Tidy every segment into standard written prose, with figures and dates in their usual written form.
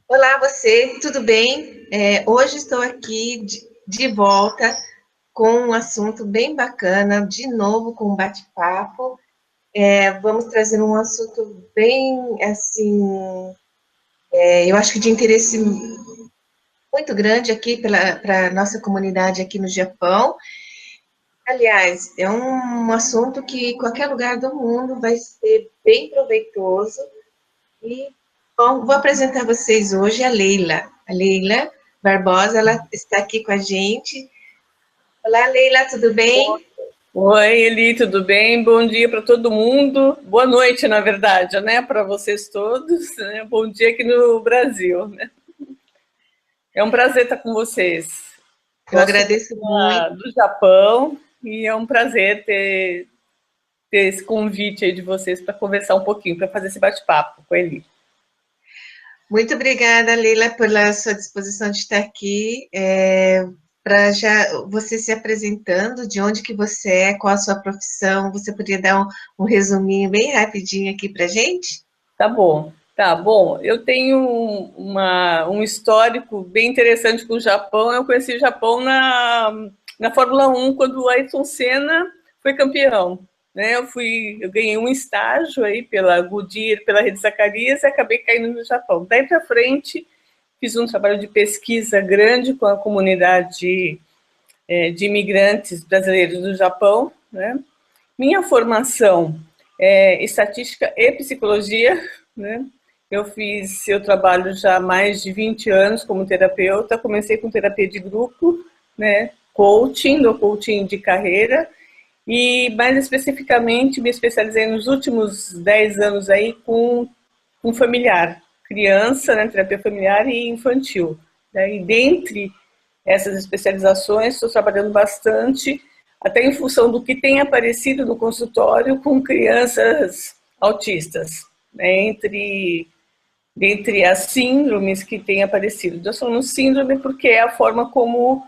Olá, você, tudo bem? Hoje estou aqui de volta com um assunto bem bacana, de novo com um bate-papo. Vamos trazer um assunto bem, assim, eu acho que de interesse muito grande aqui para a nossa comunidade aqui no Japão. Aliás, é um assunto que qualquer lugar do mundo vai ser bem proveitoso. E, bom, vou apresentar a vocês hoje a Leila. A Leila Barbosa, ela está aqui com a gente. Olá, Leila, tudo bem? Oi, Eli, tudo bem? Bom dia para todo mundo. Boa noite, na verdade, né, para vocês todos. Né? Bom dia aqui no Brasil, né? É um prazer estar com vocês. Eu Gosto muito agradeço muito. do Japão e é um prazer ter esse convite aí de vocês para conversar um pouquinho, para fazer esse bate-papo com a Eli. Muito obrigada, Leila, pela sua disposição de estar aqui. Para já você se apresentando, de onde que você é, qual a sua profissão, você poderia dar um resuminho bem rapidinho aqui para a gente? Tá bom. Tá bom, eu tenho um histórico bem interessante com o Japão. Eu conheci o Japão na Fórmula 1, quando o Ayrton Senna foi campeão. Né? Eu ganhei um estágio aí pela Goodyear, pela Rede Zacarias, e acabei caindo no Japão. Daí para frente, fiz um trabalho de pesquisa grande com a comunidade de imigrantes brasileiros do Japão. Né? Minha formação é estatística e psicologia, né? Eu trabalho já há mais de 20 anos como terapeuta. Comecei com terapia de grupo, né? Coaching de carreira, e mais especificamente me especializei nos últimos 10 anos aí com familiar, criança, né? Terapia familiar e infantil. Né? E dentre essas especializações, estou trabalhando bastante, até em função do que tem aparecido no consultório com crianças autistas, né? Dentre as síndromes que têm aparecido. Nós falamos síndrome porque é a forma como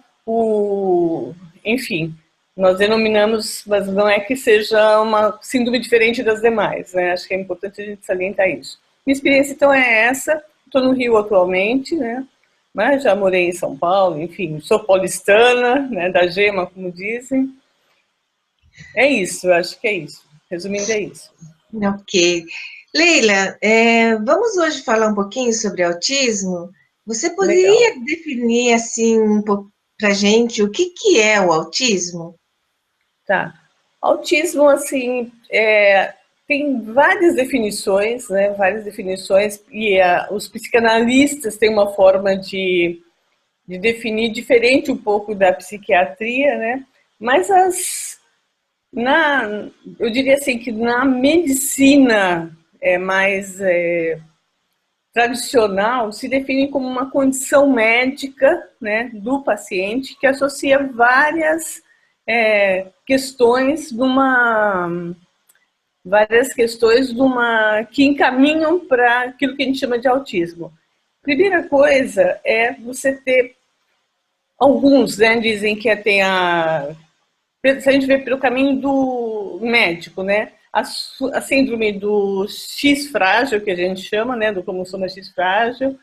enfim, nós denominamos, mas não é que seja uma síndrome diferente das demais, né? Acho que é importante a gente salientar isso. Minha experiência, então, é essa. Estou no Rio atualmente, né? Mas já morei em São Paulo, enfim, sou paulistana, né? Da Gema, como dizem. É isso, acho que é isso. Resumindo, é isso. Ok. Leila, vamos hoje falar um pouquinho sobre autismo? Você Legal. poderia definir assim um pouco para a gente o que é o autismo? Tá. Autismo, assim, tem várias definições, né? Várias definições, e os psicanalistas têm uma forma de definir diferente um pouco da psiquiatria, né? Mas eu diria assim que na medicina mais tradicional se define como uma condição médica, né, do paciente que associa várias questões que encaminham para aquilo que a gente chama de autismo. Primeira coisa é você ter alguns, né, dizem que tem se a gente vê pelo caminho do médico, né, a síndrome do X frágil, que a gente chama, né, do cromossomo X frágil,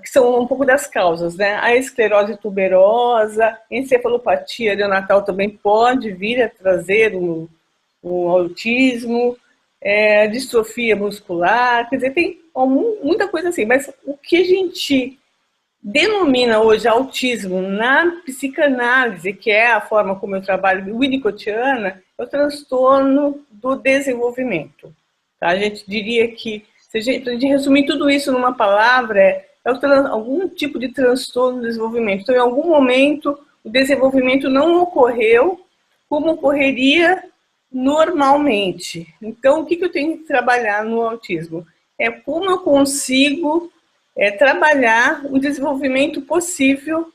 que são um pouco das causas, né, a esclerose tuberosa, encefalopatia neonatal também pode vir a trazer o autismo, distrofia muscular, quer dizer, tem muita coisa assim, mas o que a gente denomina hoje autismo na psicanálise, que é a forma como eu trabalho, winnicottiana, é o transtorno do desenvolvimento. Tá? A gente diria que, se a gente resumir tudo isso numa palavra, algum tipo de transtorno do desenvolvimento. Então, em algum momento, o desenvolvimento não ocorreu como ocorreria normalmente. Então, o que eu tenho que trabalhar no autismo? É como eu consigo trabalhar o desenvolvimento possível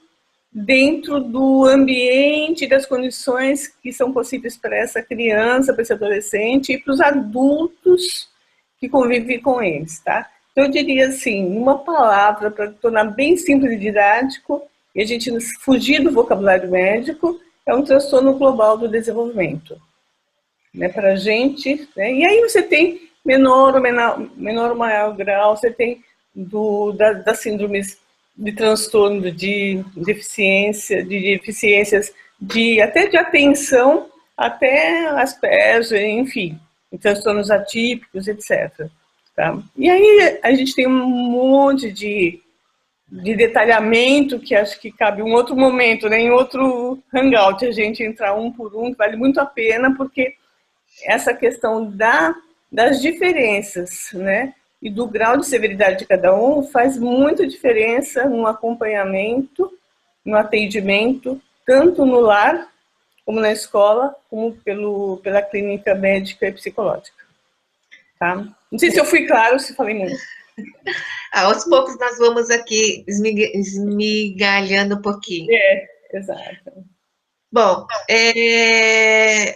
dentro do ambiente, das condições que são possíveis para essa criança, para esse adolescente e para os adultos que convivem com eles, tá? Então, eu diria assim, uma palavra para tornar bem simples e didático, e a gente fugir do vocabulário médico, é um transtorno global do desenvolvimento. Né, para a gente, né? E aí você tem menor ou maior grau, você tem das síndromes de transtorno de deficiência, de deficiências até de atenção, até Asperger, enfim, transtornos atípicos, etc. Tá? E aí a gente tem um monte de detalhamento que acho que cabe um outro momento, né, em outro hangout, a gente entrar um por um, que vale muito a pena, porque essa questão das diferenças, né, e do grau de severidade de cada um faz muita diferença no acompanhamento, no atendimento, tanto no lar, como na escola, como pela clínica médica e psicológica. Tá? Não sei se eu fui claro, se falei muito. Aos poucos nós vamos aqui esmigalhando um pouquinho. Exato. Bom,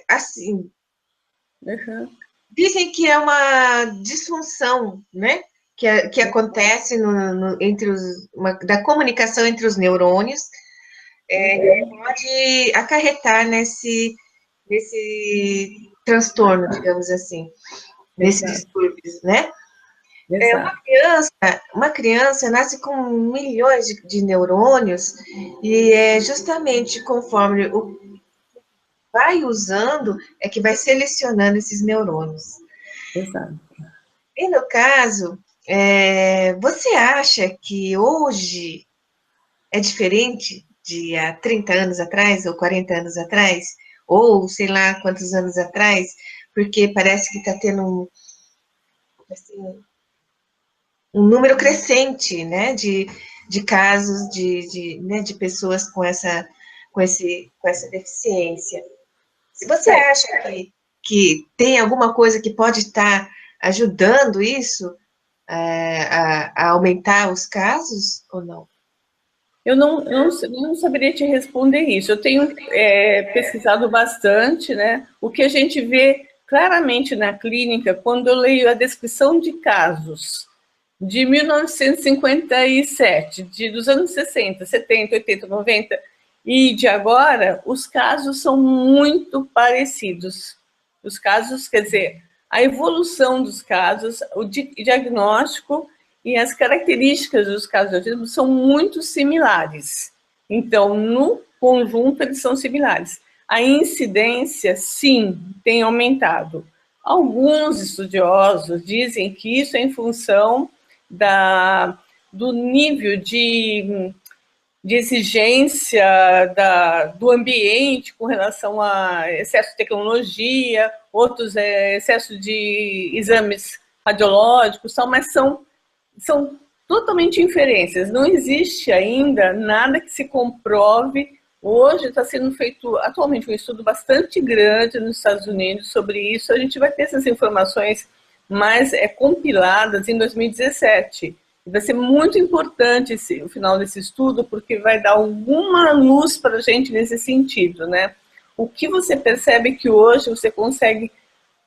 assim, dizem que é uma disfunção, né? Que acontece da comunicação entre os neurônios, que pode acarretar nesse transtorno, digamos assim, nesse distúrbio, né? Uma criança nasce com milhões de neurônios e é justamente conforme vai usando é que vai selecionando esses neurônios. Exato. E no caso, você acha que hoje é diferente de há 30 anos atrás, ou 40 anos atrás, ou sei lá quantos anos atrás, porque parece que está tendo assim, um número crescente, né, de casos né, de pessoas com essa deficiência. Se você acha que tem alguma coisa que pode estar ajudando isso a aumentar os casos ou não? Eu não saberia te responder isso. Eu tenho pesquisado bastante, né? O que a gente vê claramente na clínica, quando eu leio a descrição de casos de 1957, dos anos 60, 70, 80, 90 e de agora, os casos são muito parecidos. Os casos, quer dizer, a evolução dos casos, o diagnóstico e as características dos casos de autismo são muito similares. Então, no conjunto, eles são similares. A incidência, sim, tem aumentado. Alguns estudiosos dizem que isso é em função do nível de exigência do ambiente com relação a excesso de tecnologia, outros excesso de exames radiológicos, mas são totalmente inferências. Não existe ainda nada que se comprove. Hoje está sendo feito atualmente um estudo bastante grande nos Estados Unidos sobre isso. A gente vai ter essas informações mais compiladas em 2017. Vai ser muito importante o final desse estudo, porque vai dar alguma luz para a gente nesse sentido, né? O que você percebe que hoje você consegue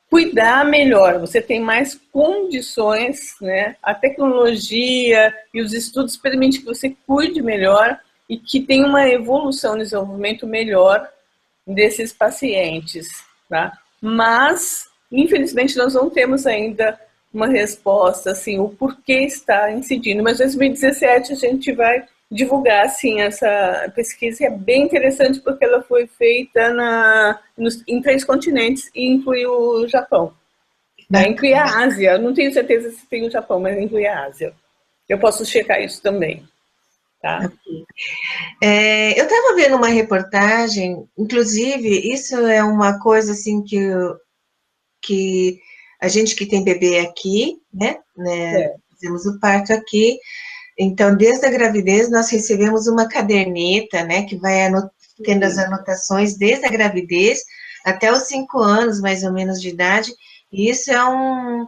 cuidar melhor, você tem mais condições, né? A tecnologia e os estudos permitem que você cuide melhor e que tenha uma evolução, um desenvolvimento melhor desses pacientes, tá? Mas, infelizmente, nós não temos ainda uma resposta, assim, o porquê está incidindo. Mas em 2017 a gente vai divulgar, assim, essa pesquisa. É bem interessante porque ela foi feita em 3 continentes e inclui o Japão. Tá? Inclui a Ásia. Não tenho certeza se tem o Japão, mas inclui a Ásia. Eu posso checar isso também. Tá? Eu estava vendo uma reportagem, inclusive, isso é uma coisa, assim, que a gente que tem bebê aqui, né, fizemos o parto aqui, então, desde a gravidez, nós recebemos uma caderneta, né, que vai tendo as anotações desde a gravidez até os 5 anos, mais ou menos, de idade, e isso é um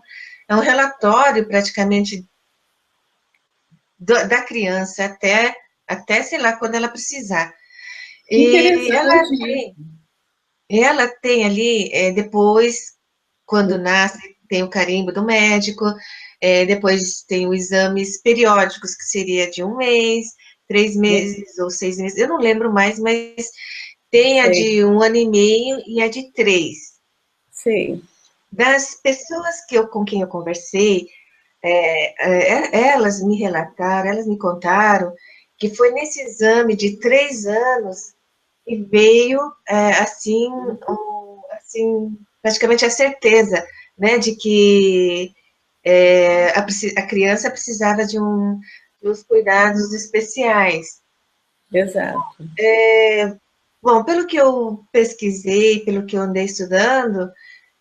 relatório, praticamente, da criança até, sei lá, quando ela precisar. E ela tem ali, depois, quando nasce, tem o carimbo do médico, depois tem os exames periódicos, que seria de 1 mês, 3 meses ou 6 meses, eu não lembro mais, mas tem a de 1 ano e meio e a de 3. Sim. Das pessoas com quem eu conversei, elas me relataram, elas me contaram que foi nesse exame de 3 anos e veio, assim, praticamente a certeza, né, de que a criança precisava de uns cuidados especiais. Exato. Bom, pelo que eu pesquisei, pelo que eu andei estudando,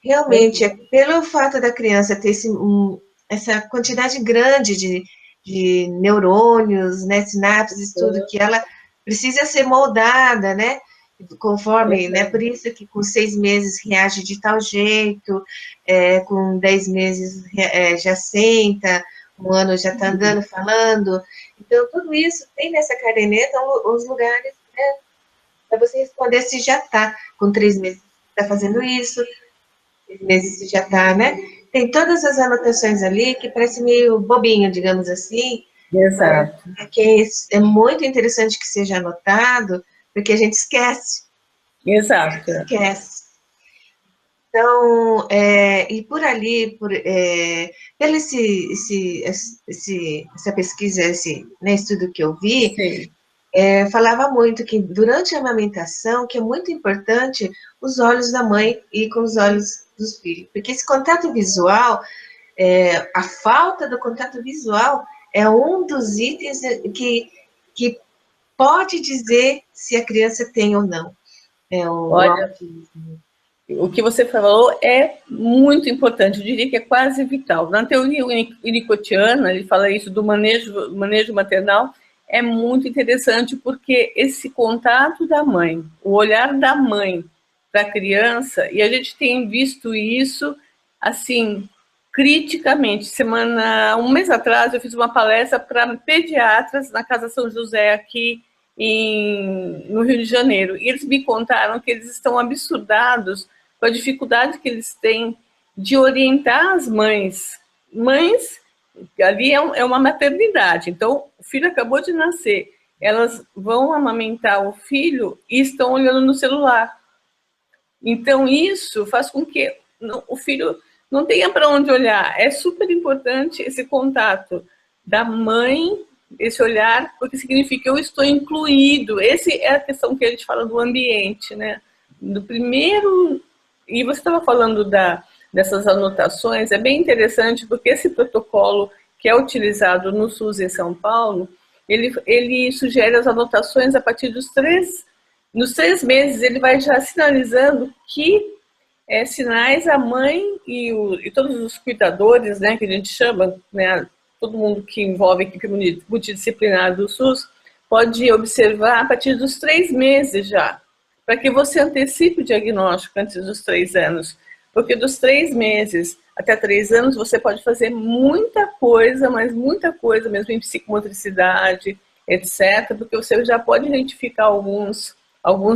realmente, pelo fato da criança ter essa quantidade grande de neurônios, né, sinapses, tudo, que ela precisa ser moldada, né, conforme, né, por isso que com 6 meses reage de tal jeito, com 10 meses já senta, 1 ano já está andando, falando. Então, tudo isso tem nessa caderneta os lugares, né, para você responder se já está com 3 meses, está fazendo isso, 6 meses se já está, né? Tem todas as anotações ali que parece meio bobinho, digamos assim. Exato. Que é muito interessante que seja anotado, porque a gente esquece. Exato. Esquece. Então, e por ali, pela essa pesquisa, esse, né, estudo que eu vi, falava muito que durante a amamentação, que é muito importante os olhos da mãe ir com os olhos dos filhos, porque esse contato visual, a falta do contato visual é um dos itens que pode dizer se a criança tem ou não o autismo. O que você falou é muito importante, eu diria que é quase vital. Na teoria winnicottiana, ele fala isso do manejo maternal, é muito interessante porque esse contato da mãe, o olhar da mãe para a criança, e a gente tem visto isso, assim, criticamente. Um mês atrás, eu fiz uma palestra para pediatras na Casa São José, aqui no Rio de Janeiro, e eles me contaram que eles estão absurdados com a dificuldade que eles têm de orientar as mães. Mães, ali é uma maternidade, então o filho acabou de nascer, elas vão amamentar o filho e estão olhando no celular. Então isso faz com que o filho não tenha para onde olhar. É super importante esse contato da mãe, esse olhar, porque significa que eu estou incluído. Essa é a questão que a gente fala do ambiente, né? Do primeiro... E você estava falando dessas anotações, é bem interessante, porque esse protocolo que é utilizado no SUS em São Paulo, ele sugere as anotações a partir nos 3 meses, ele vai já sinalizando que sinais a mãe e todos os cuidadores, né, que a gente chama, né, todo mundo que envolve a equipe multidisciplinar do SUS, pode observar a partir dos 3 meses já, para que você antecipe o diagnóstico antes dos 3 anos. Porque dos 3 meses até 3 anos, você pode fazer muita coisa, mas muita coisa, mesmo em psicomotricidade, etc., porque você já pode identificar alguns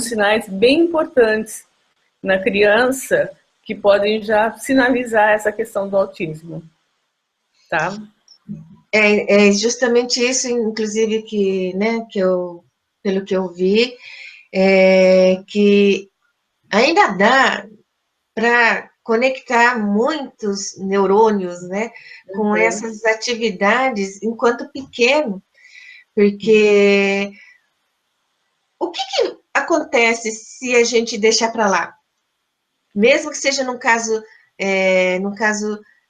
sinais bem importantes na criança que podem já sinalizar essa questão do autismo. Tá? É justamente isso, inclusive, pelo que eu vi, que ainda dá para conectar muitos neurônios, né, com essas atividades enquanto pequeno, porque o que acontece se a gente deixar para lá? Mesmo que seja num caso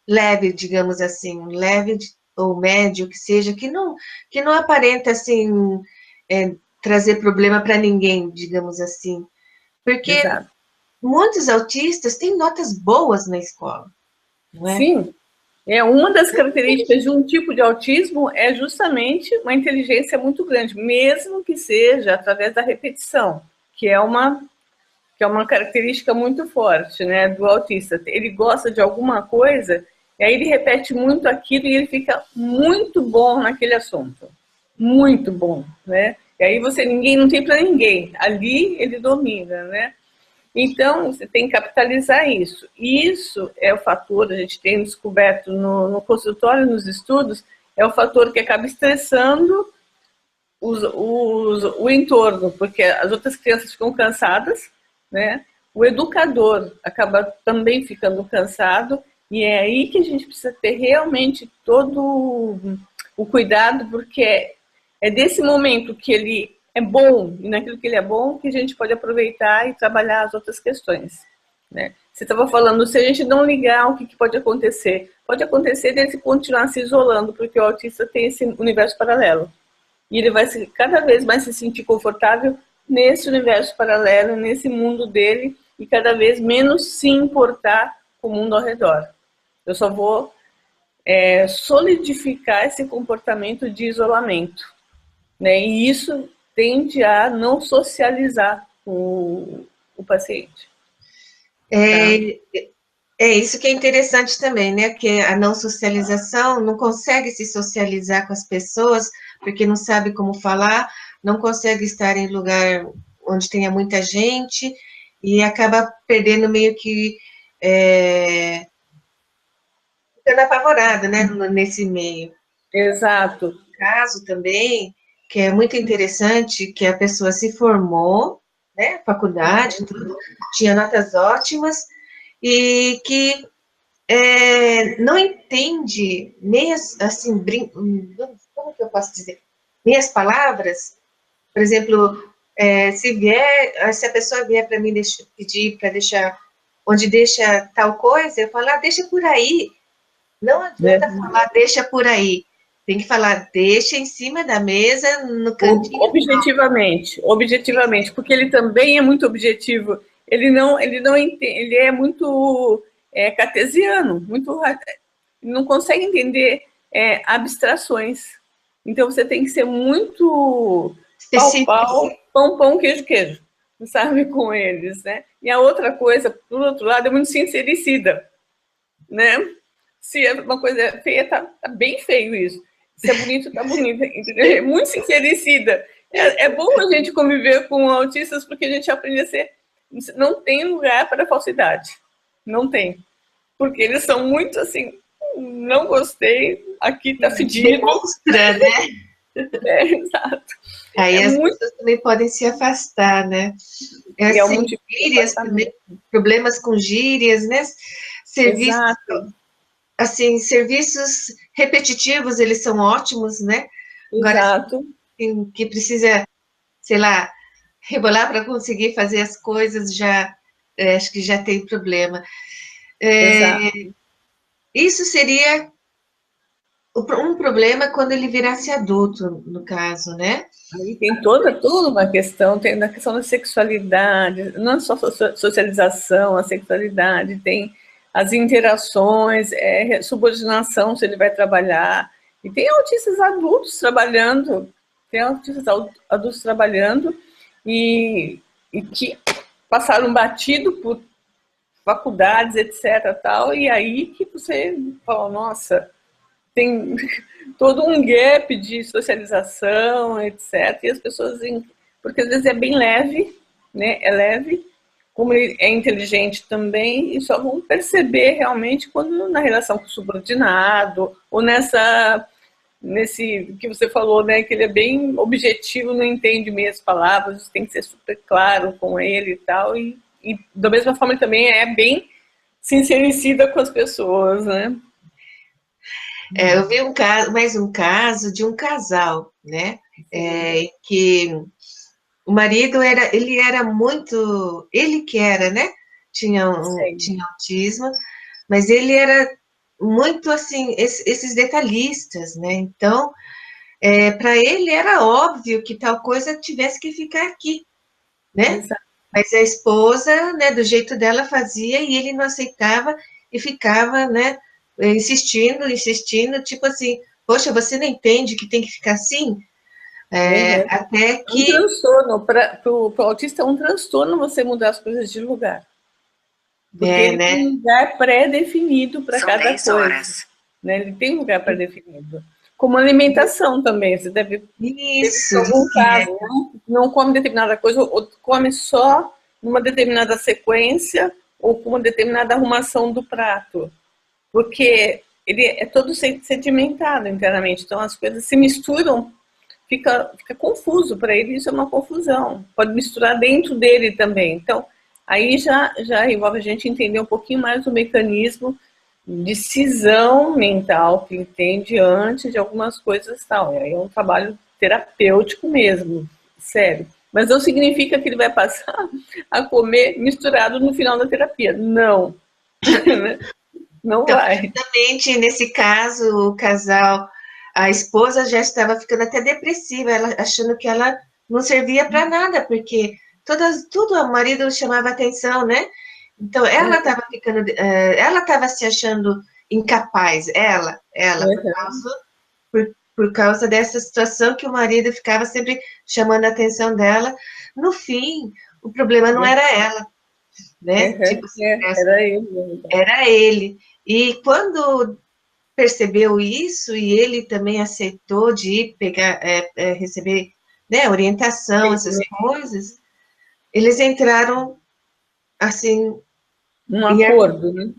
leve, digamos assim, leve ou médio, que seja, que não aparenta, assim, trazer problema para ninguém, digamos assim. Porque Exato. Muitos autistas têm notas boas na escola, não é? Sim. Uma das características de um tipo de autismo é justamente uma inteligência muito grande, mesmo que seja através da repetição, que é uma característica muito forte, né, do autista. Ele gosta de alguma coisa, e aí ele repete muito aquilo e ele fica muito bom naquele assunto. Muito bom, né? E aí ninguém não tem para ninguém. Ali ele domina, né? Então, você tem que capitalizar isso. E isso é o fator, a gente tem descoberto no consultório, nos estudos, é o fator que acaba estressando o entorno, porque as outras crianças ficam cansadas, né? O educador acaba também ficando cansado E é aí que a gente precisa ter realmente todo o cuidado, porque é desse momento que ele é bom, e naquilo que ele é bom, que a gente pode aproveitar e trabalhar as outras questões, né? Você estava falando, se a gente não ligar, o que pode acontecer? Pode acontecer dele continuar se isolando, porque o autista tem esse universo paralelo. E ele vai cada vez mais se sentir confortável nesse universo paralelo, nesse mundo dele, e cada vez menos se importar com o mundo ao redor. Eu só vou solidificar esse comportamento de isolamento, né? E isso tende a não socializar o paciente. É isso que é interessante também, né? Que a não socialização, não consegue se socializar com as pessoas, porque não sabe como falar, não consegue estar em lugar onde tenha muita gente, e acaba perdendo meio que ficando apavorada, né? Nesse meio. Exato. Caso também, que é muito interessante, que a pessoa se formou, né? Faculdade, tudo, tinha notas ótimas, e que não entende nem assim, como que eu posso dizer? Nem as palavras. Por exemplo, se a pessoa vier para mim pedir para deixar, onde deixa tal coisa, eu falo, deixa por aí. Não adianta falar, deixa por aí. Tem que falar, deixa em cima da mesa, no cantinho. Objetivamente, porque ele também é muito objetivo. Ele não entende, ele é muito cartesiano, não consegue entender abstrações. Então você tem que ser muito pão, queijo, sabe, com eles, né? E a outra coisa, por outro lado, é muito sincericida, né? Se é uma coisa feia, tá bem feio isso. Se é bonito, tá bonito. É muito sincericida. É bom a gente conviver com autistas, porque a gente aprende a ser... Não tem lugar para falsidade. Não tem. Porque eles são muito assim, não gostei, aqui tá fedido. Demonstra, né? Exato. Aí as pessoas também podem se afastar, né? Assim, gírias também, problemas com gírias, né? Serviços... Exato. Assim, serviços repetitivos, eles são ótimos, né? Exato. Agora, que precisa, sei lá, rebolar para conseguir fazer as coisas, acho que já tem problema. Isso seria um problema quando ele virasse adulto, no caso, né? Aí tem toda uma questão, tem a questão da sexualidade, não só socialização, a sexualidade, tem as interações, subordinação, se ele vai trabalhar. E tem autistas adultos trabalhando, e que passaram batido por faculdades, etc. Tal, e aí que você fala, nossa, tem todo um gap de socialização, etc. E as pessoas, porque às vezes é bem leve, né? É leve, como ele é inteligente também, e só vão perceber realmente quando na relação com o subordinado, ou nesse que você falou, né, que ele é bem objetivo, não entende meio as palavras, tem que ser super claro com ele e tal, e da mesma forma também é bem sincericida com as pessoas, né? Eu vi mais um caso de um casal, né, que o marido né? Tinha autismo, mas ele era muito, assim, esses detalhistas, né? Então, para ele era óbvio que tal coisa tivesse que ficar aqui, né? Exato. Mas a esposa, né, do jeito dela fazia e ele não aceitava e ficava, né, insistindo, tipo assim, poxa, você não entende que tem que ficar assim? Até que... Um transtorno, para o autista é um transtorno você mudar as coisas de lugar. Porque ele tem um lugar pré-definido para cada coisa. Né? Ele tem um lugar pré-definido. Como alimentação também, você deve ter algum caso, não come determinada coisa, ou come só numa determinada sequência, ou com uma determinada arrumação do prato. Porque ele é todo sedimentado internamente, então as coisas se misturam, fica confuso para ele, isso é uma confusão. Pode misturar dentro dele também. Então, aí já envolve a gente entender um pouquinho mais o mecanismo decisão mental que ele tem diante de algumas coisas tal. E aí é um trabalho terapêutico mesmo, sério. Mas não significa que ele vai passar a comer misturado no final da terapia. Não. Não Então, vai. justamente nesse caso, o casal, a esposa já estava ficando até depressiva, ela achando que ela não servia para nada, porque tudo o marido chamava atenção, né? Então, ela estava ficando, ela estava se achando incapaz, ela, por causa dessa situação que o marido ficava sempre chamando a atenção dela. No fim, o problema não era ela, né? Tipo, Era ele. era ele. E quando percebeu isso e ele também aceitou de ir pegar, receber, né, orientação, essas coisas, eles entraram assim Um em acordo, né?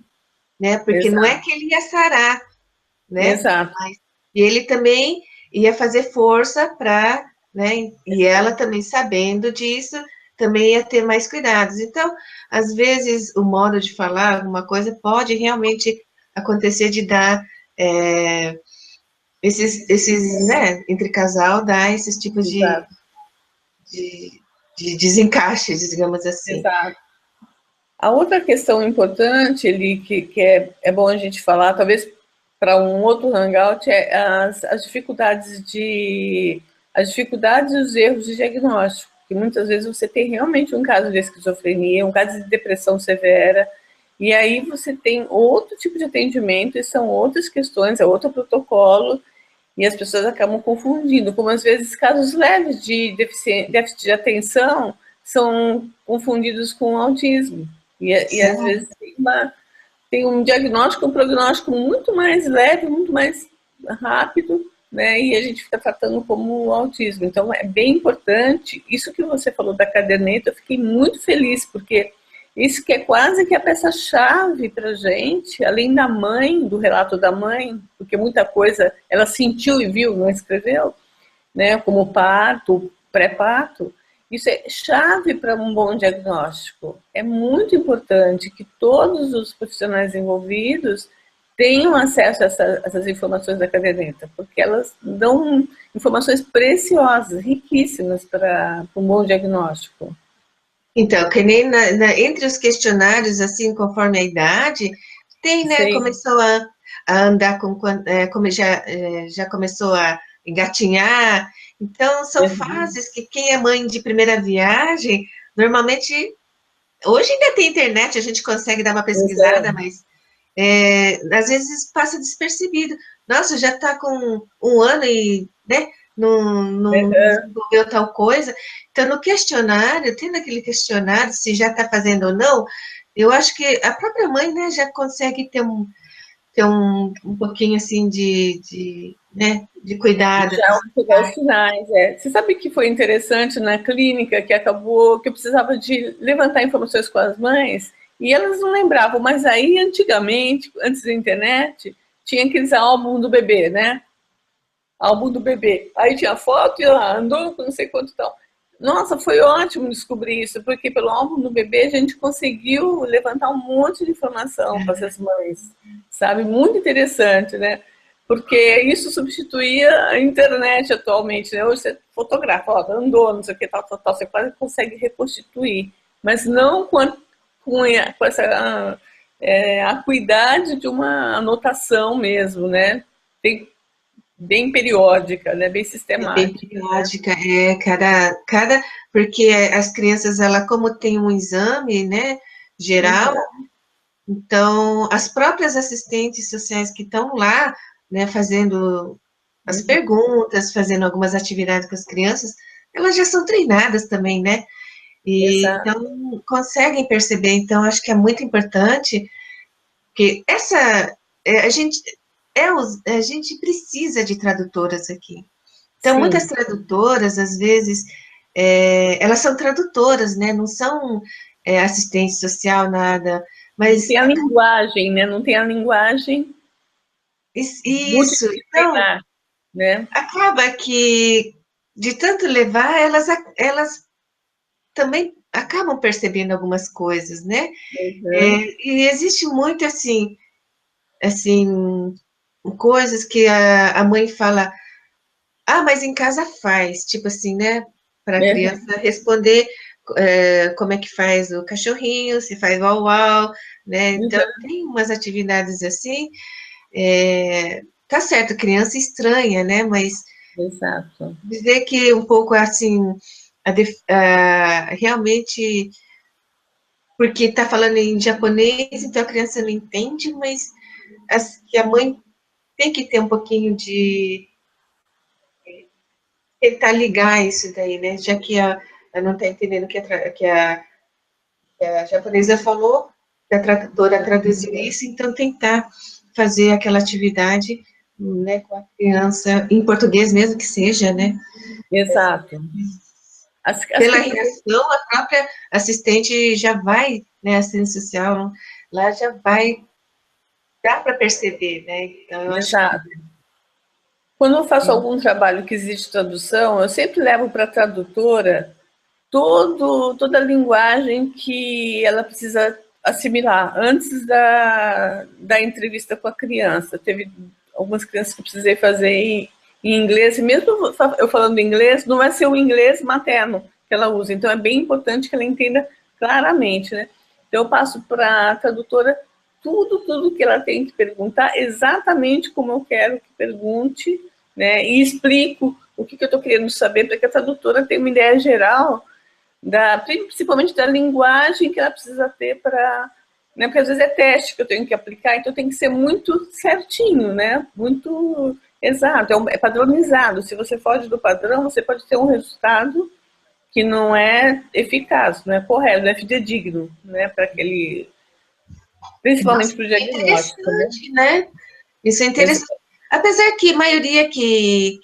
né? Porque não é Exato. que ele ia sarar, né? Exato. Mas ele também ia fazer força para, né? E ela também sabendo disso, também ia ter mais cuidados. Então, às vezes, o modo de falar alguma coisa pode realmente acontecer de dar né, entre casal, dar esses tipos Exato. de, de desencaixes, digamos assim. Exato. A outra questão importante ali que é bom a gente falar, talvez para um outro hangout, é as dificuldades e os erros de diagnóstico, que muitas vezes você tem realmente um caso de esquizofrenia, um caso de depressão severa, e aí você tem outro tipo de atendimento, e são outras questões, é outro protocolo, e as pessoas acabam confundindo, como às vezes casos leves de déficit de atenção são confundidos com autismo. E às vezes tem um diagnóstico, um prognóstico muito mais leve, muito mais rápido, né? E a gente fica tratando como autismo. Então é bem importante. Isso que você falou da caderneta, eu fiquei muito feliz, porque isso que é quase que a peça-chave para a gente, além da mãe, do relato da mãe, porque muita coisa ela sentiu e viu, não escreveu, né? Como parto, pré-parto. Isso é chave para um bom diagnóstico. É muito importante que todos os profissionais envolvidos tenham acesso a essas informações da caderneta, porque elas dão informações preciosas, riquíssimas para um bom diagnóstico. Então, que nem entre os questionários, assim, conforme a idade, tem, né, Sei. começou a andar como já começou a engatinhar. Então, são fases que quem é mãe de primeira viagem, normalmente, hoje ainda tem internet, a gente consegue dar uma pesquisada, mas às vezes passa despercebido. Nossa, já está com um ano e, né, não desenvolveu tal coisa. Então, no questionário, tendo aquele questionário, se já está fazendo ou não, eu acho que a própria mãe, né, já consegue ter um pouquinho, assim, né, de cuidado. Já pegar os sinais, Você sabe que foi interessante na clínica que acabou que eu precisava de levantar informações com as mães e elas não lembravam, mas aí antigamente, antes da internet, tinha aqueles álbuns do bebê, né? Álbum do bebê. Aí tinha foto e lá andou com não sei quanto tal. Nossa, foi ótimo descobrir isso, porque pelo álbum do bebê a gente conseguiu levantar um monte de informação para essas mães, sabe? Muito interessante, né? Porque isso substituía a internet atualmente, né? Hoje você fotografa, ó, andou, não sei o que, tal, você quase consegue reconstituir, mas não com essa acuidade de uma anotação mesmo, né? Tem bem periódica, né? Bem Bem sistemática. periódica, porque as crianças, ela como tem um exame, né, geral, então as próprias assistentes sociais que estão lá, né, fazendo as perguntas, fazendo algumas atividades com as crianças, elas já são treinadas também, né, e Exato. então conseguem perceber, então acho que é muito importante que a gente precisa de tradutoras aqui. Então, muitas Sim. tradutoras, às vezes, elas são tradutoras, né? Não são assistente social, nada. Não Mas tem a linguagem, né? Não tem a linguagem isso, então, multidisciplinar, né? acaba que, de tanto levar, elas também acabam percebendo algumas coisas, né? Uhum. E existe muito, assim, assim, coisas que a mãe fala, ah, mas em casa faz, tipo assim, né? Para a É, criança responder como é que faz o cachorrinho, se faz uau-uau, né? Então, tem umas atividades assim, tá certo, criança estranha, né? Mas exato. dizer que um pouco assim, realmente, porque está falando em japonês, então a criança não entende, mas que a mãe tem que ter um pouquinho de tentar ligar isso daí, né? Já que ela não está entendendo o que a japonesa falou, que a tradutora traduziu isso, então tentar fazer aquela atividade, né, com a criança, em português mesmo que seja, né? Exato. As Pela crianças, reação, a própria assistente já vai, né, assistente social, lá já vai, dá para perceber, né? Então, eu acho que exato. Quando eu faço algum trabalho que existe tradução, eu sempre levo para a tradutora toda a linguagem que ela precisa assimilar antes da entrevista com a criança. Teve algumas crianças que eu precisei fazer em inglês, e mesmo eu falando inglês, não vai ser o inglês materno que ela usa. Então, é bem importante que ela entenda claramente, né? Então, eu passo para a tradutora tudo que ela tem que perguntar, exatamente como eu quero que pergunte, né? E explico o que eu estou querendo saber, para que a tradutora tenha uma ideia geral principalmente da linguagem que ela precisa ter para, né, porque às vezes é teste que eu tenho que aplicar, então tem que ser muito certinho, né, muito exato, é padronizado. Se você foge do padrão, você pode ter um resultado que não é eficaz, não é correto, não é fidedigno, né, para aquele, nossa, principalmente para o é diagnóstico, né? interessante, né? Isso é interessante. Apesar que a maioria que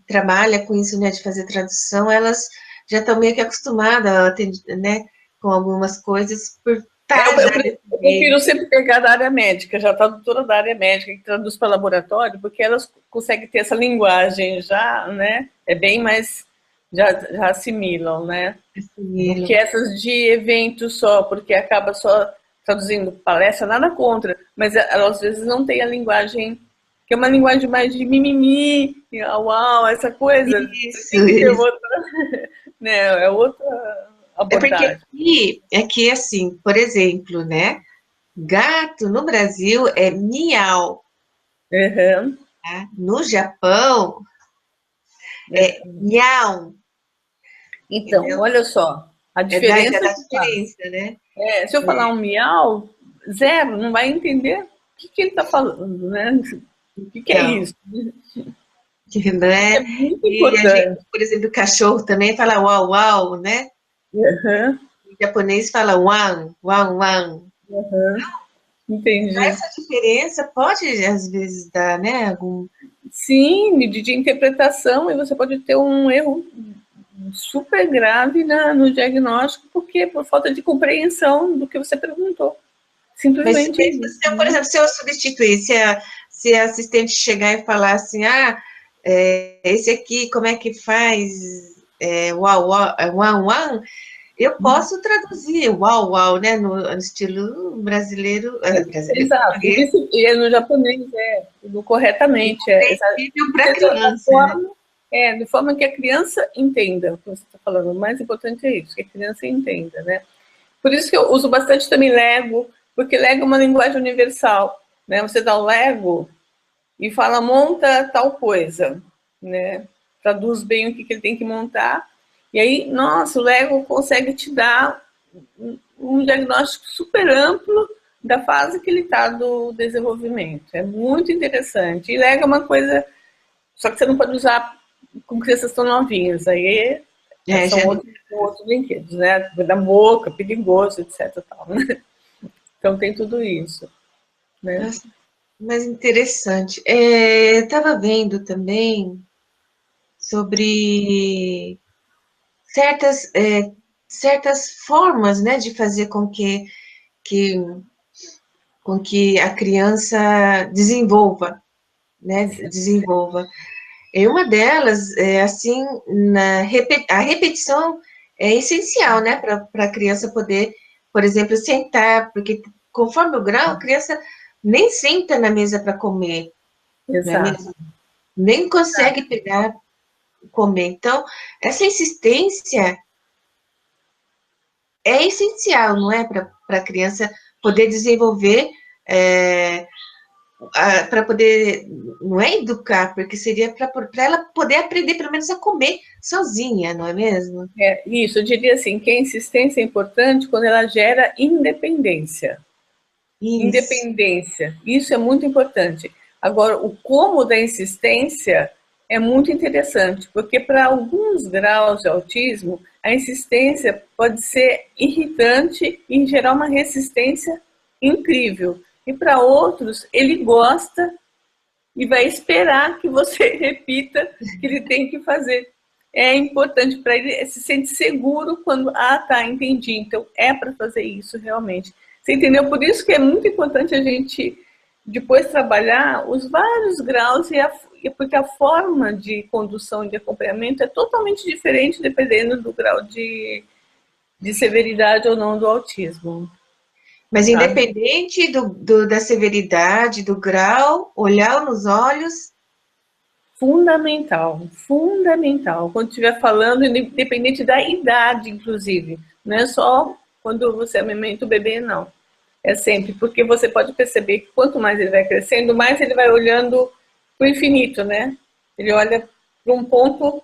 trabalha com isso, né, de fazer tradução, elas já estão meio que acostumadas, né, com algumas coisas, por estar já nesse Eu meio. prefiro sempre pegar da área médica, já tradutora da área médica, que traduz para laboratório, porque elas conseguem ter essa linguagem já, né? É bem mais, já assimilam, né? Do que Assim, essas de evento só, porque acaba só traduzindo palestra, nada contra, mas elas às vezes não têm a linguagem, que é uma linguagem mais de mimimi, uau, essa coisa. isso, Tem que ter isso. outra, né? É outra É porque abordagem. aqui, assim, por exemplo, né? Gato no Brasil é miau, Uhum. tá? No Japão é miau, Então, entendeu? olha só, a Já diferença dá que faz. diferença, né? Se eu falar um miau, zero, não vai entender o que ele está falando, né? O que é Então, isso? né? É muito E a gente, importante. por exemplo, o cachorro também fala uau, uau, né? Uhum, O japonês fala wan, wan, wan. uhum, entendi. Essa diferença pode, às vezes, dar, né? Sim, de interpretação, e você pode ter um erro super grave no diagnóstico, porque por falta de compreensão do que você perguntou. Mas Simplesmente mesmo isso, se eu, por né? exemplo, se eu substituir, se a assistente chegar e falar assim, esse aqui, como é que faz uau, uau, wan, wan, eu posso traduzir uau, uau, né, no estilo brasileiro, brasileiro, Exato, português, e no japonês corretamente, compreensível para a da criança, né? forma, de forma que a criança entenda o que você está falando. O mais importante é isso, que a criança entenda, né? Por isso que eu uso bastante também Lego, porque Lego é uma linguagem universal, né? Você dá o Lego e fala, monta tal coisa, né? Traduz bem o que ele tem que montar, e aí, nossa, o Lego consegue te dar um diagnóstico super amplo da fase que ele está do desenvolvimento. É muito interessante. E Lego é uma coisa, só que você não pode usar com crianças tão novinhas, aí Já, são outros brinquedos, né? Da boca, perigoso, etc. Tal, né? Então tem tudo isso, né? nossa, mas interessante. Estava vendo também sobre certas formas, né, de fazer que, com que a criança desenvolva, né, desenvolva. E uma delas é assim, a repetição é essencial, né, para a criança poder, por exemplo, sentar, porque conforme o grau, a criança nem senta na mesa para comer, não é Exato. mesmo? Nem consegue pegar, comer. Então, essa insistência é essencial, não é? Para a criança poder desenvolver, para poder, não é educar, porque seria para ela poder aprender pelo menos a comer sozinha, não é mesmo? Isso, eu diria assim, que a insistência é importante quando ela gera independência. Isso. Independência, isso é muito importante. Agora, o como da insistência é muito interessante, porque para alguns graus de autismo, a insistência pode ser irritante e gerar uma resistência incrível. E para outros, ele gosta e vai esperar que você repita o que ele tem que fazer. É importante para ele se sentir seguro quando, tá, entendi, então é para fazer isso realmente. Você entendeu? Por isso que é muito importante a gente depois trabalhar os vários graus porque a forma de condução e de acompanhamento é totalmente diferente dependendo do grau de severidade ou não do autismo. Mas Tá? independente da severidade, do grau, olhar nos olhos. Fundamental, fundamental. Quando estiver falando, independente da idade, inclusive. Não é só quando você amamenta o bebê, não. É sempre, porque você pode perceber que quanto mais ele vai crescendo, mais ele vai olhando para o infinito, né? Ele olha para um ponto,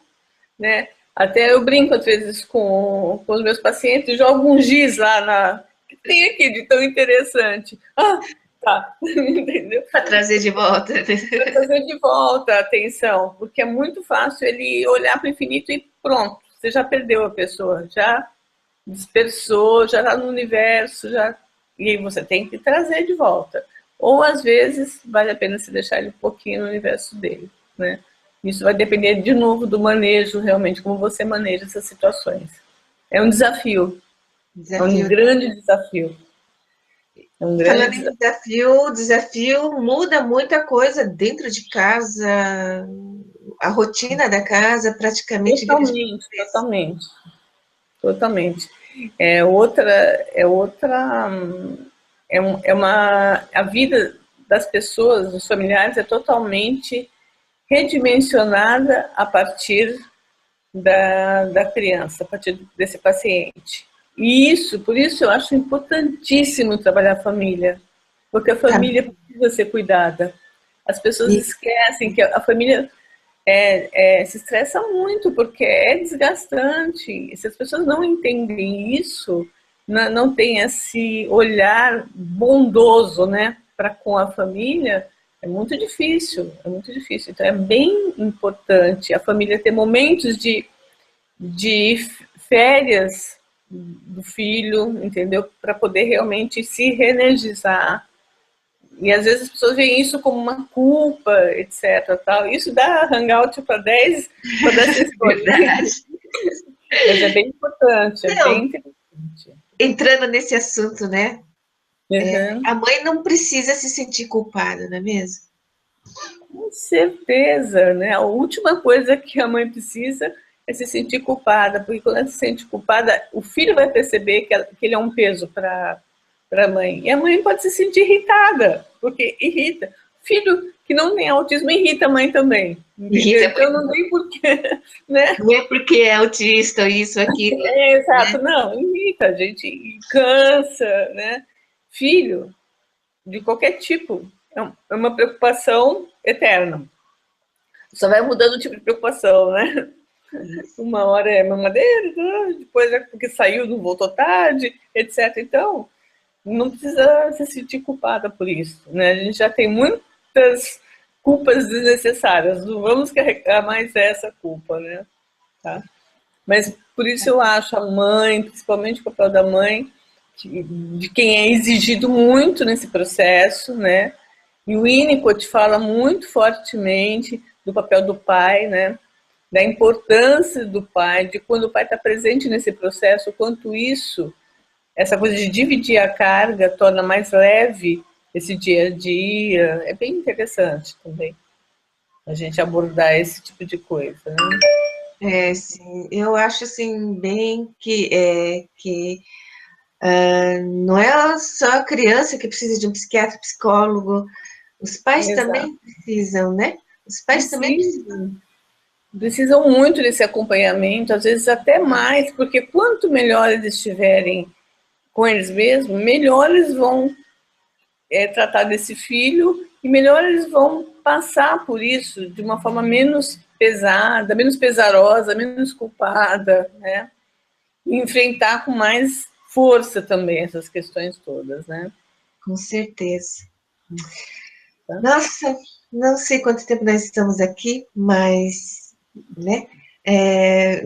né? Até eu brinco às vezes com os meus pacientes, jogo um giz lá na... que tem aqui de tão interessante. Tá, entendeu? Para trazer de volta. Para trazer de volta a atenção, porque é muito fácil ele olhar para o infinito e pronto, você já perdeu a pessoa, já dispersou, já está no universo, já... e aí você tem que trazer de volta. Ou às vezes vale a pena se deixar ele um pouquinho no universo dele, né? Isso vai depender de novo do manejo, realmente, como você maneja essas situações. É um desafio. É um grande desafio. É um grande Falando em desafio, o desafio muda muita coisa dentro de casa, a rotina da casa praticamente vira de Totalmente, totalmente. Totalmente. É outra, a vida das pessoas, dos familiares, é totalmente redimensionada a partir da criança, a partir desse paciente. E por isso eu acho importantíssimo trabalhar a família, porque a família precisa ser cuidada. As pessoas esquecem que a família se estressa muito, porque é desgastante. Se as pessoas não entendem isso, não têm esse olhar bondoso, né, para com a família, é muito difícil, é muito difícil. Então é bem importante a família ter momentos de férias do filho, entendeu? Para poder realmente se reenergizar. E às vezes as pessoas veem isso como uma culpa, etc. Tal. Isso dá hangout para 10 sessões. Mas é bem importante, é bem interessante. Entrando nesse assunto, né? Uhum. A mãe não precisa se sentir culpada, não é mesmo? Com certeza, né? A última coisa que a mãe precisa é se sentir culpada, porque quando ela se sente culpada, o filho vai perceber que ele é um peso para a mãe. E a mãe pode se sentir irritada, porque irrita. Filho que não tem autismo irrita a mãe também. Irrita, então não tem porquê, né? Não é porque é autista, isso, aquilo. Exato, né? Não, irrita, a gente cansa, né? Filho, de qualquer tipo, é uma preocupação eterna. Só vai mudando o tipo de preocupação, né? Uma hora é mamadeira, depois é porque saiu, não voltou tarde, etc. Então, não precisa se sentir culpada por isso, né? A gente já tem muitas culpas desnecessárias, não vamos carregar mais essa culpa, né? Tá? Mas por isso eu acho a mãe, principalmente o papel da mãe, de quem é exigido muito nesse processo, né? E o Winnicott fala muito fortemente do papel do pai, né? Da importância do pai, de quando o pai está presente nesse processo, quanto isso, essa coisa de dividir a carga, torna mais leve esse dia a dia. É bem interessante também a gente abordar esse tipo de coisa, né? Sim, eu acho assim bem que Não é só a criança que precisa de um psiquiatra, psicólogo, os pais Exato. também precisam, né? Os pais também precisam. Precisam muito desse acompanhamento, às vezes até mais, porque quanto melhor eles estiverem com eles mesmos, melhor eles vão tratar desse filho e melhor eles vão passar por isso de uma forma menos pesada, menos pesarosa, menos culpada, né? E enfrentar com mais força também essas questões todas, né? Com certeza. Tá? Nossa, não sei quanto tempo nós estamos aqui, mas, né?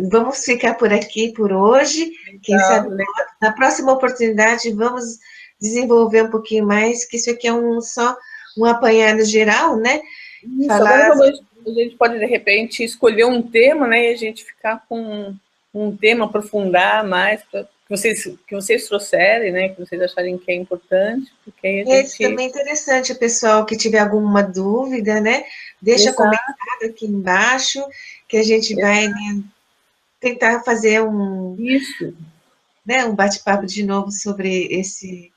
Vamos ficar por aqui por hoje. Quem sabe na próxima oportunidade vamos desenvolver um pouquinho mais, que isso aqui é só um apanhado geral, né? Isso, agora a gente pode, de repente, escolher um tema, né? E a gente ficar com um tema, aprofundar mais, que vocês trouxerem, né? Que vocês acharem que é importante, porque aí a gente... Isso também é interessante, o pessoal que tiver alguma dúvida, né? Deixa comentado aqui embaixo, que a gente vai, né, tentar fazer né, um bate-papo de novo sobre esse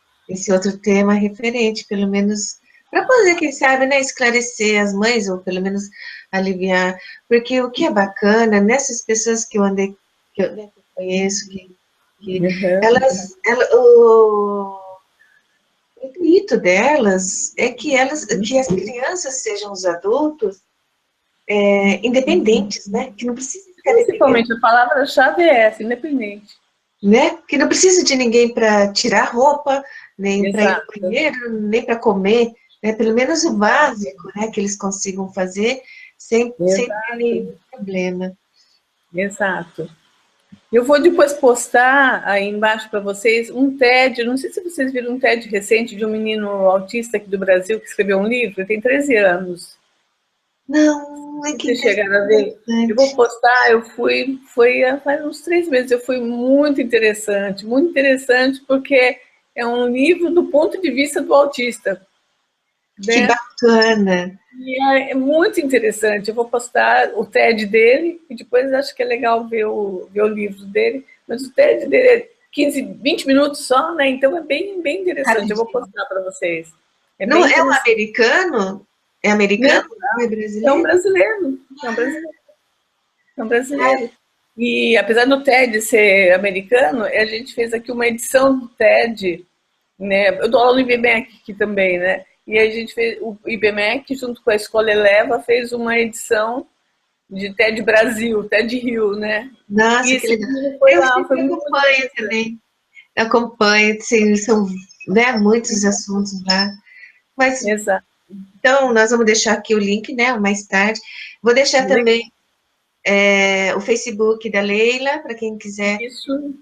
outro tema referente, pelo menos para poder, quem sabe, né, esclarecer as mães, ou pelo menos aliviar, porque o que é bacana nessas pessoas que eu andei, que eu, né, que eu conheço, que o intuito delas é que que as crianças sejam os adultos independentes, né, que não precisam ficar Principalmente, a palavra-chave é essa, independente. Né? Que não precisa de ninguém para tirar roupa, nem para ir ao banheiro, nem para comer, né? Pelo menos o básico, né? Que eles consigam fazer sem ter nenhum problema. Exato. Eu vou depois postar aí embaixo para vocês um TED, não sei se vocês viram um TED recente de um menino autista aqui do Brasil que escreveu um livro, ele tem 13 anos. Não, é que chegaram a ver. Eu vou postar, foi faz uns 3 meses, eu fui muito interessante, porque é um livro do ponto de vista do autista. Que bacana! E é muito interessante, eu vou postar o TED dele, e depois acho que é legal ver o livro dele, mas o TED dele é 15, 20 minutos só, né? Então é bem interessante, eu vou postar para vocês. Não é um americano? É americano? Não, é brasileiro? É um brasileiro. É um brasileiro. E apesar do TED ser americano, a gente fez aqui uma edição do TED, né? Eu dou aula no IBMEC aqui também, né? E a gente fez, o IBMEC, junto com a Escola Eleva, fez uma edição de TED Brasil, TED Rio, né? Nossa, que legal. Eu acompanho também. Acompanho, sim, são, né, muitos assuntos lá. Mas, exato. Então, nós vamos deixar aqui o link, né, mais tarde. Vou deixar também o Facebook da Leila, para quem quiser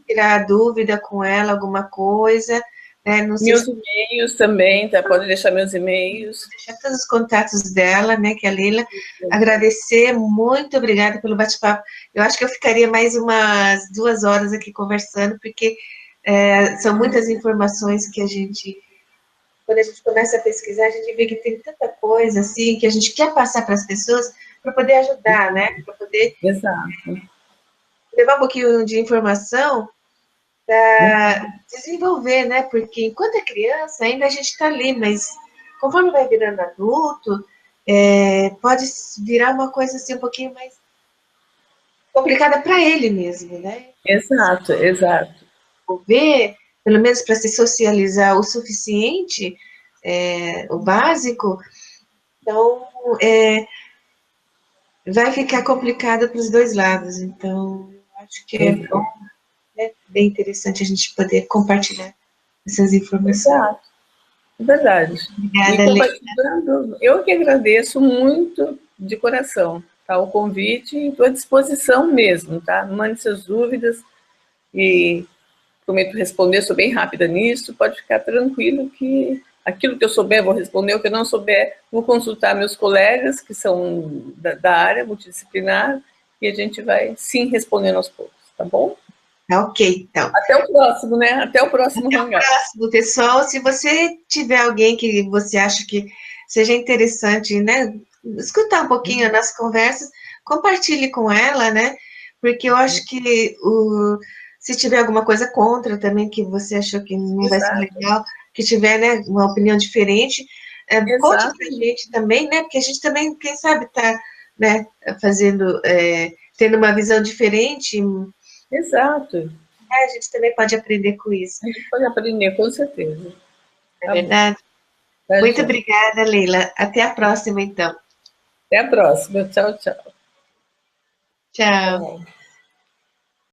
tirar dúvida com ela, alguma coisa. Né, meus e-mails também, tá? Pode deixar meus e-mails. Vou deixar todos os contatos dela, né, que é a Leila. Agradecer, muito obrigada pelo bate-papo. Eu acho que eu ficaria mais umas 2 horas aqui conversando, porque são muitas informações que quando a gente começa a pesquisar, a gente vê que tem tanta coisa, assim, que a gente quer passar para as pessoas para poder ajudar, né? Para poder levar um pouquinho de informação para desenvolver, né? Porque enquanto é criança, ainda a gente está ali, mas conforme vai virando adulto, pode virar uma coisa assim um pouquinho mais complicada para ele mesmo, né? Exato. Ver, pelo menos para se socializar o suficiente, o básico, então vai ficar complicado para os dois lados. Então, acho que é bom, né, bem interessante a gente poder compartilhar essas informações. Exato. Verdade. Obrigada, Leila. Eu que agradeço muito de coração, tá? O convite, e estou à disposição mesmo, tá? Mande suas dúvidas e prometo responder, sou bem rápida nisso, pode ficar tranquilo que aquilo que eu souber vou responder, o que eu não souber vou consultar meus colegas que são da área multidisciplinar e a gente vai sim respondendo aos poucos, tá bom? Ok, então. Até o próximo, né? Até o próximo Hangout. Até o próximo, pessoal. Se você tiver alguém que você acha que seja interessante, né, escutar um pouquinho as conversas, compartilhe com ela, né? Porque eu acho que Se tiver alguma coisa contra também, que você achou que não vai ser Exato, legal, que tiver, né, uma opinião diferente, conte exato, pra gente também, né? Porque a gente também, quem sabe, tá, né, fazendo, tendo uma visão diferente, exato. a gente também pode aprender com isso, A gente pode aprender, com certeza. não é Tá bom, verdade? tá, Muito João. obrigada, Leila. Até a próxima, então. Até a próxima. Tchau, tchau. Tchau. Tchau.